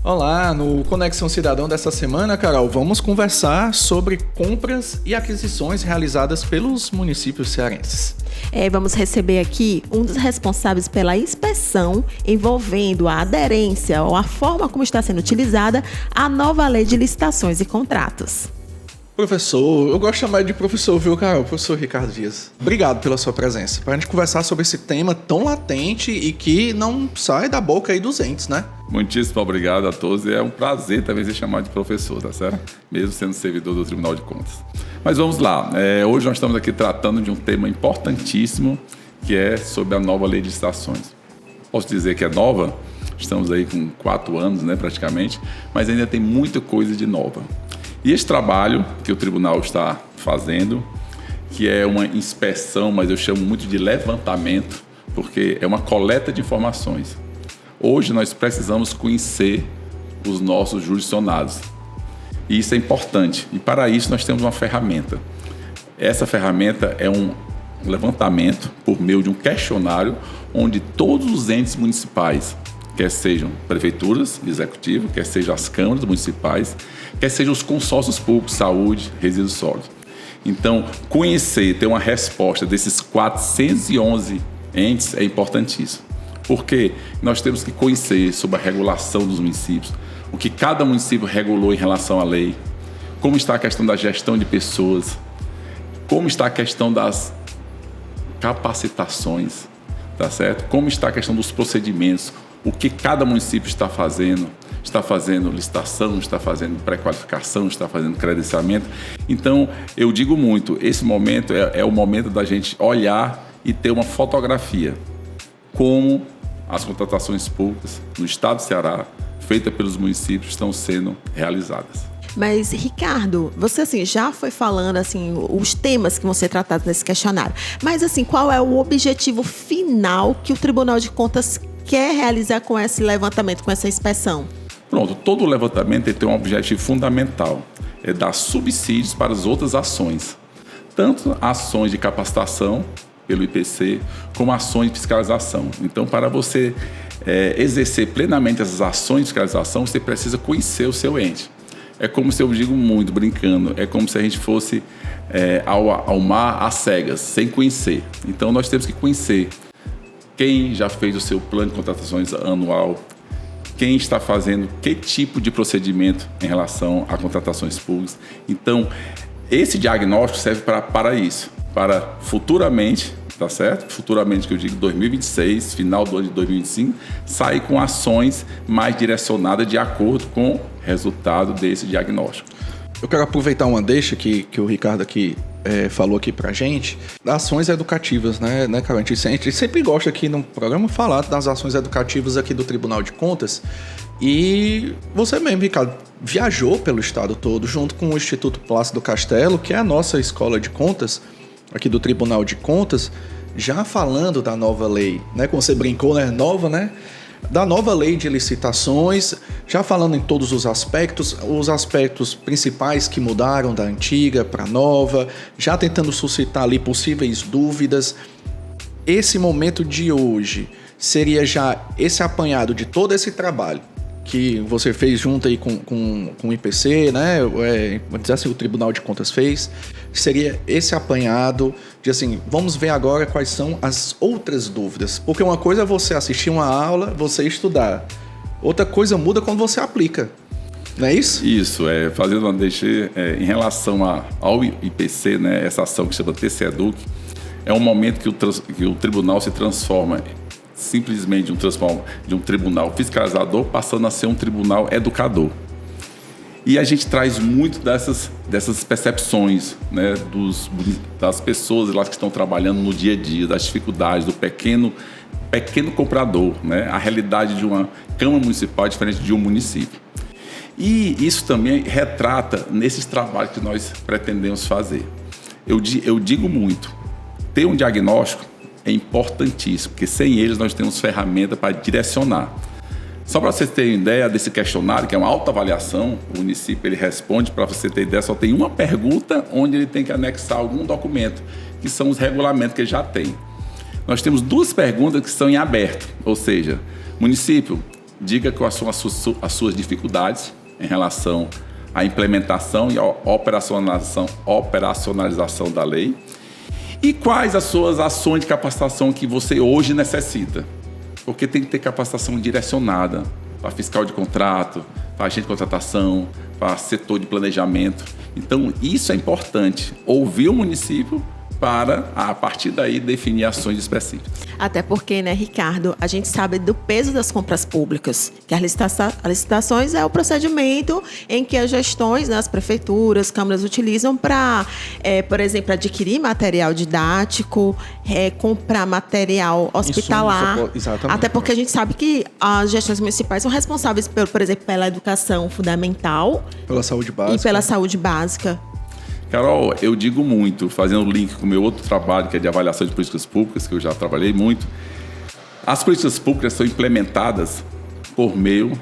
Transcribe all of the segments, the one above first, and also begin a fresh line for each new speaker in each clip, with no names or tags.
Olá, no Conexão Cidadão dessa semana, Carol, vamos conversar sobre compras e aquisições realizadas pelos municípios cearenses.
Vamos receber aqui um dos responsáveis pela inspeção envolvendo a aderência ou a forma como está sendo utilizada a nova lei de licitações e contratos.
Professor, eu gosto de chamar de professor, viu, Carol? Professor Ricardo Dias. Obrigado pela sua presença, para a gente conversar sobre esse tema tão latente e que não sai da boca aí dos entes, né?
Muitíssimo obrigado a todos. É um prazer também ser chamado de professor, tá certo? Mesmo sendo servidor do Tribunal de Contas. Mas vamos lá. Hoje nós estamos aqui tratando de um tema importantíssimo, que é sobre a nova lei de licitações. Posso dizer que é nova, estamos aí com 4 anos, né, praticamente, mas ainda tem muita coisa de nova. E esse trabalho que o tribunal está fazendo, que é uma inspeção, mas eu chamo muito de levantamento, porque é uma coleta de informações. Hoje nós precisamos conhecer os nossos jurisdicionados. E isso é importante. E para isso nós temos uma ferramenta. Essa ferramenta é um levantamento por meio de um questionário onde todos os entes municipais, quer sejam prefeituras, executivo, quer sejam as câmaras municipais, quer sejam os consórcios públicos, saúde, resíduos sólidos. Então, conhecer, ter uma resposta desses 411 entes é importantíssimo. Porque nós temos que conhecer sobre a regulação dos municípios, o que cada município regulou em relação à lei, como está a questão da gestão de pessoas, como está a questão das capacitações, tá certo? Como está a questão dos procedimentos, o que cada município está fazendo licitação, está fazendo pré-qualificação, está fazendo credenciamento. Então, eu digo muito, esse momento é o momento da gente olhar e ter uma fotografia, como as contratações públicas no estado do Ceará, feitas pelos municípios, estão sendo realizadas.
Mas, Ricardo, você já foi falando os temas que vão ser tratados nesse questionário. Mas qual é o objetivo final que o Tribunal de Contas quer realizar com esse levantamento, com essa inspeção?
Pronto, todo levantamento tem um objetivo fundamental, é dar subsídios para as outras ações. Tanto ações de capacitação pelo IPC, como ações de fiscalização. Então, para você exercer plenamente essas ações de fiscalização, você precisa conhecer o seu ente. É como se eu digo muito, brincando, é como se a gente fosse ao mar às cegas, sem conhecer. Então, nós temos que conhecer quem já fez o seu plano de contratações anual, quem está fazendo que tipo de procedimento em relação a contratações públicas. Então, esse diagnóstico serve para isso, para futuramente, tá certo? Futuramente, que eu digo 2026, final do ano de 2025, sair com ações mais direcionadas de acordo com o resultado desse diagnóstico.
Eu quero aproveitar uma deixa que o Ricardo aqui falou aqui pra gente, das ações educativas, né, cara? A gente sempre gosta aqui no programa falar das ações educativas aqui do Tribunal de Contas. E você mesmo, Ricardo, viajou pelo estado todo junto com o Instituto Plácido Castelo, que é a nossa escola de contas aqui do Tribunal de Contas, já falando da nova lei, né? Como você brincou, né? Nova, né? Da nova lei de licitações, já falando em todos os aspectos principais que mudaram da antiga para a nova, já tentando suscitar ali possíveis dúvidas. Esse momento de hoje seria já esse apanhado de todo esse trabalho que você fez junto aí com o IPC, né? Vamos dizer assim, o Tribunal de Contas fez. Seria esse apanhado de vamos ver agora quais são as outras dúvidas. Porque uma coisa é você assistir uma aula, você estudar. Outra coisa muda quando você aplica. Não é isso?
Isso, fazendo uma deixa em relação ao IPC, né? Essa ação que se chama TC Educ, é um momento que o tribunal se transforma simplesmente de um tribunal fiscalizador passando a ser um tribunal educador. E a gente traz muito dessas percepções, né, das pessoas lá que estão trabalhando no dia a dia, das dificuldades do pequeno comprador, né, a realidade de uma Câmara Municipal é diferente de um município. E isso também retrata nesses trabalhos que nós pretendemos fazer. Eu digo muito, ter um diagnóstico é importantíssimo, porque sem eles nós temos ferramenta para direcionar. Só para vocês terem ideia desse questionário, que é uma autoavaliação, o município ele responde, para você ter ideia, só tem uma pergunta onde ele tem que anexar algum documento, que são os regulamentos que ele já tem. Nós temos 2 perguntas que estão em aberto, ou seja, município, diga quais são as suas dificuldades em relação à implementação e à operacionalização da lei e quais as suas ações de capacitação que você hoje necessita. Porque tem que ter capacitação direcionada para fiscal de contrato, para agente de contratação, para setor de planejamento. Então, isso é importante. Ouvir o município para, a partir daí, definir ações específicas.
Até porque, né, Ricardo, a gente sabe do peso das compras públicas, que as licitações é o procedimento em que as gestões, né, as prefeituras, câmaras utilizam para, por exemplo, adquirir material didático, comprar material hospitalar.
Exatamente.
Até porque a gente sabe que as gestões municipais são responsáveis, por exemplo, pela educação fundamental
Pela saúde básica.
e pela saúde básica.
Carol, eu digo muito, fazendo o link com o meu outro trabalho, que é de avaliação de políticas públicas, que eu já trabalhei muito. As políticas públicas são implementadas por meio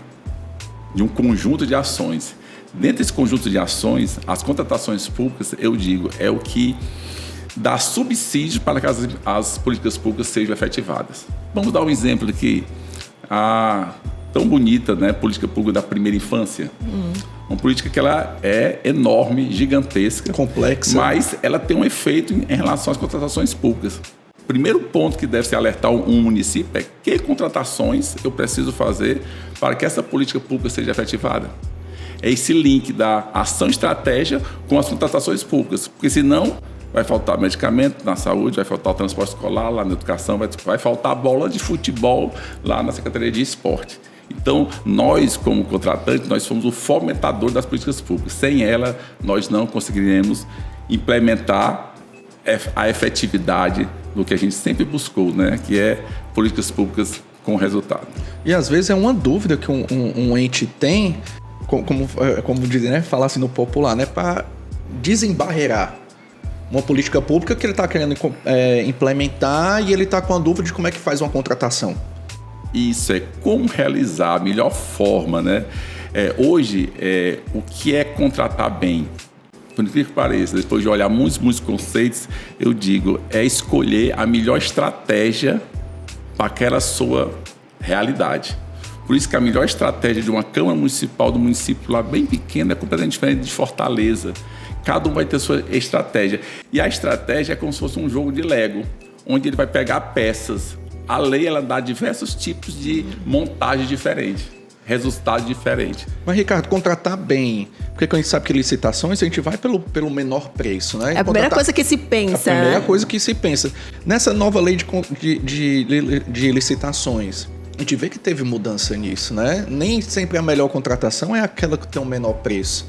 de um conjunto de ações. Dentro desse conjunto de ações, as contratações públicas, eu digo, é o que dá subsídio para que as políticas públicas sejam efetivadas. Vamos dar um exemplo aqui. A tão bonita, né, política pública da primeira infância. Uma política que ela é enorme, gigantesca.
Complexa.
Mas ela tem um efeito em relação às contratações públicas. O primeiro ponto que deve se alertar um município é que contratações eu preciso fazer para que essa política pública seja efetivada. É esse link da ação estratégia com as contratações públicas. Porque senão vai faltar medicamento na saúde, vai faltar o transporte escolar lá na educação, vai faltar a bola de futebol lá na Secretaria de Esporte. Então, nós, como contratantes, nós somos o fomentador das políticas públicas. Sem ela, nós não conseguiremos implementar a efetividade do que a gente sempre buscou, né? Que é políticas públicas com resultado.
E às vezes é uma dúvida que um ente tem, como dizem, né? Falar assim no popular, né? Para desembarrear uma política pública que ele está querendo implementar e ele está com a dúvida de como é que faz uma contratação.
Isso é como realizar a melhor forma, né? Hoje, o que é contratar bem? Por incrível que pareça, depois de olhar muitos conceitos, eu digo, é escolher a melhor estratégia para aquela sua realidade. Por isso que a melhor estratégia de uma Câmara Municipal do município lá bem pequeno é completamente diferente de Fortaleza. Cada um vai ter sua estratégia. E a estratégia é como se fosse um jogo de Lego, onde ele vai pegar peças. A lei, ela dá diversos tipos de montagem diferente, resultado diferente.
Mas, Ricardo, contratar bem, porque quando a gente sabe que licitações, a gente vai pelo menor preço, né?
É a primeira coisa que se pensa.
A primeira coisa que se pensa. Nessa nova lei de licitações, a gente vê que teve mudança nisso, né? Nem sempre a melhor contratação é aquela que tem o menor preço.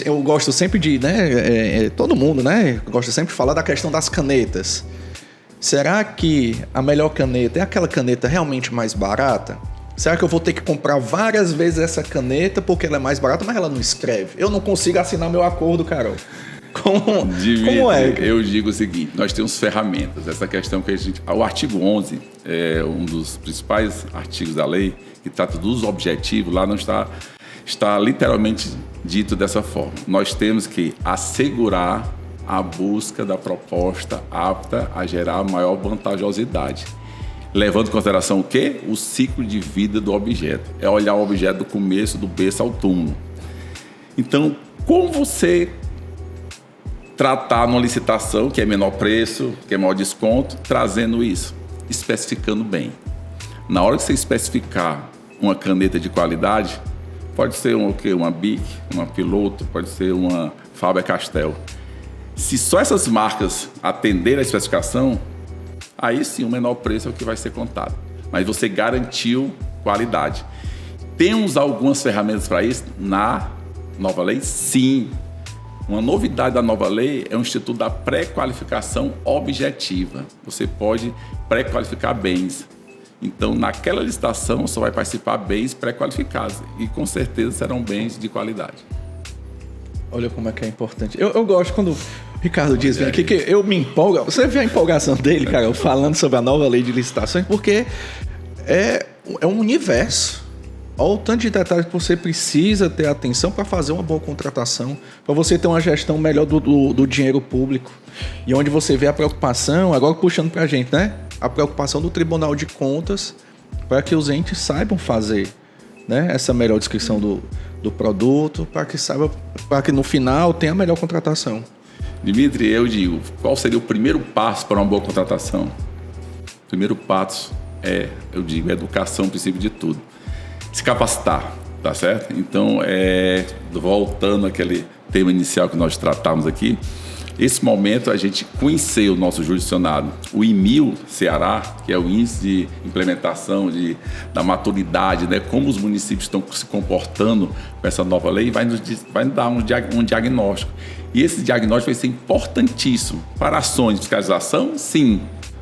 Eu gosto sempre de, né? Todo mundo, né? Gosta sempre de falar da questão das canetas. Será que a melhor caneta é aquela caneta realmente mais barata? Será que eu vou ter que comprar várias vezes essa caneta porque ela é mais barata, mas ela não escreve? Eu não consigo assinar meu acordo, Carol. Como é?
Eu digo o seguinte, nós temos ferramentas. Essa questão que o artigo 11 é um dos principais artigos da lei que trata dos objetivos. Lá não está literalmente dito dessa forma. Nós temos que assegurar a busca da proposta apta a gerar maior vantajosidade. Levando em consideração o quê? O ciclo de vida do objeto. É olhar o objeto do começo, do berço ao túmulo. Então, como você tratar numa licitação, que é menor preço, que é maior desconto, trazendo isso? Especificando bem. Na hora que você especificar uma caneta de qualidade, pode ser uma Bic, uma Piloto, pode ser uma Faber-Castell. Se só essas marcas atenderem a especificação, aí sim o menor preço é o que vai ser contado. Mas você garantiu qualidade. Temos algumas ferramentas para isso na nova lei? Sim. Uma novidade da nova lei é o Instituto da Pré-Qualificação Objetiva. Você pode pré-qualificar bens. Então, naquela licitação, só vai participar bens pré-qualificados. E com certeza serão bens de qualidade.
Olha como é que é importante. Eu gosto quando o Ricardo diz aqui que eu me empolgo. Você vê a empolgação dele, cara, falando sobre a nova lei de licitações, porque é um universo. Olha o tanto de detalhes que você precisa ter atenção para fazer uma boa contratação, para você ter uma gestão melhor do dinheiro público. E onde você vê a preocupação, agora puxando para a gente, né? A preocupação do Tribunal de Contas para que os entes saibam fazer né, essa melhor descrição do produto, para que no final tenha a melhor contratação.
Dimitri, eu digo, qual seria o primeiro passo para uma boa contratação? O primeiro passo é, eu digo, educação, princípio de tudo. Se capacitar, tá certo? Então, voltando àquele tema inicial que nós tratamos aqui, esse momento a gente conheceu o nosso jurisdicionado, o IMIL Ceará, que é o Índice de Implementação da Maturidade, né? Como os municípios estão se comportando com essa nova lei, vai nos dar um diagnóstico. E esse diagnóstico vai ser importantíssimo para ações de fiscalização, sim,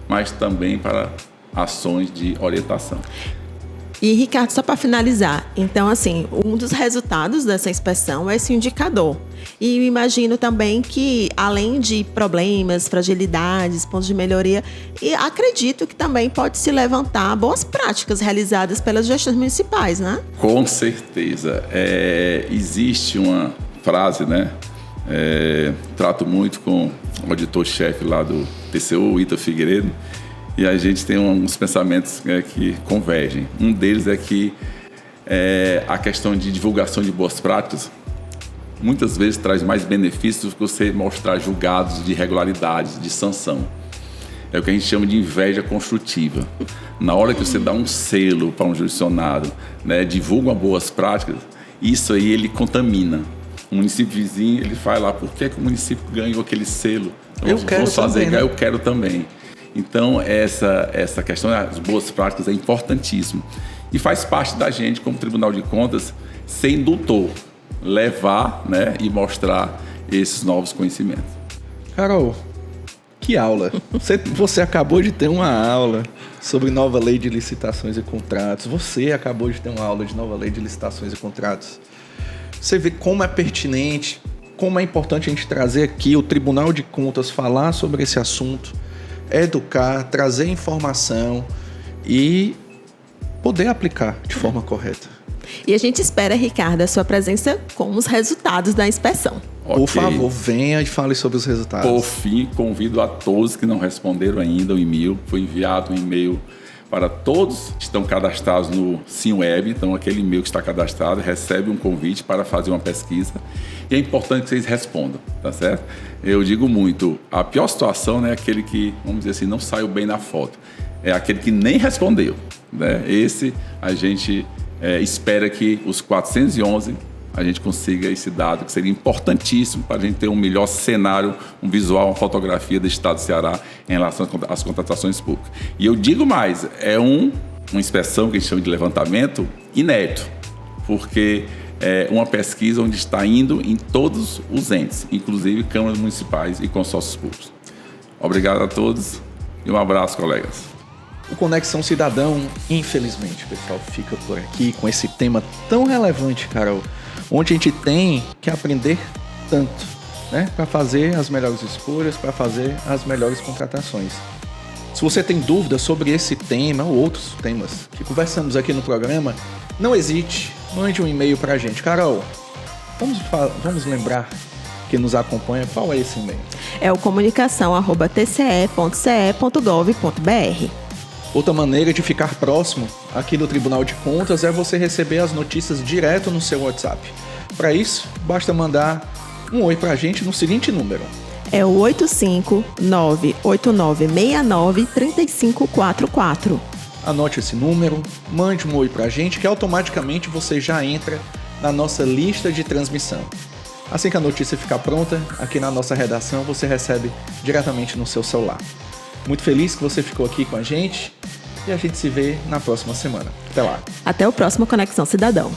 mas também para ações de orientação.
E, Ricardo, só para finalizar, então, assim, um dos resultados dessa inspeção é esse indicador. E eu imagino também que, além de problemas, fragilidades, pontos de melhoria, e acredito que também pode se levantar boas práticas realizadas pelas gestões municipais, né?
Com certeza. Existe uma frase, né? Trato muito com o auditor-chefe lá do TCU, Ita Figueiredo, e a gente tem uns pensamentos que convergem. Um deles é que a questão de divulgação de boas práticas muitas vezes traz mais benefícios do que você mostrar julgados de irregularidades, de sanção. É o que a gente chama de inveja construtiva. Na hora que você dá um selo para um jurisdicionado, né, divulga boas práticas, isso aí ele contamina. O município vizinho, ele fala lá, por que o município ganhou aquele selo? Vamos fazer, também, né? Eu quero também. Então, essa questão das boas práticas é importantíssima. E faz parte da gente, como Tribunal de Contas, ser indutor, levar, né, e esses novos conhecimentos.
Carol, que aula! Você acabou de ter uma aula sobre nova lei de licitações e contratos. Você acabou de ter uma aula de nova lei de licitações e contratos. Você vê como é pertinente, como é importante a gente trazer aqui o Tribunal de Contas, falar sobre esse assunto, educar, trazer informação e poder aplicar de forma correta.
E a gente espera, Ricardo, a sua presença com os resultados da inspeção.
Okay.
Por favor, venha e fale sobre os resultados.
Por fim, convido a todos que não responderam ainda o e-mail. Foi enviado um e-mail para todos que estão cadastrados no SimWeb. Então, aquele e-mail que está cadastrado recebe um convite para fazer uma pesquisa. E é importante que vocês respondam, tá certo? Eu digo muito, a pior situação é aquele que, vamos dizer assim, não saiu bem na foto. É aquele que nem respondeu, né? Esse a gente espera que os 411 a gente consiga esse dado, que seria importantíssimo para a gente ter um melhor cenário, um visual, uma fotografia do Estado do Ceará em relação às contratações públicas. E eu digo mais, é uma inspeção que a gente chama de levantamento inédito, porque é uma pesquisa onde está indo em todos os entes, inclusive câmaras municipais e consórcios públicos. Obrigado a todos e um abraço, colegas.
O Conexão Cidadão, infelizmente, pessoal, fica por aqui com esse tema tão relevante, Carol, onde a gente tem que aprender tanto, né, para fazer as melhores escolhas, para fazer as melhores contratações. Se você tem dúvidas sobre esse tema ou outros temas que conversamos aqui no programa, não hesite, mande um e-mail para a gente. Carol, vamos lembrar que nos acompanha, qual é esse e-mail?
É o comunicação@tce.ce.gov.br.
Outra maneira de ficar próximo aqui do Tribunal de Contas é você receber as notícias direto no seu WhatsApp. Para isso, basta mandar um oi para a gente no seguinte número.
É o 85989693544.
Anote esse número, mande um oi para a gente que automaticamente você já entra na nossa lista de transmissão. Assim que a notícia ficar pronta, aqui na nossa redação você recebe diretamente no seu celular. Muito feliz que você ficou aqui com a gente e a gente se vê na próxima semana. Até lá.
Até o próximo Conexão Cidadão.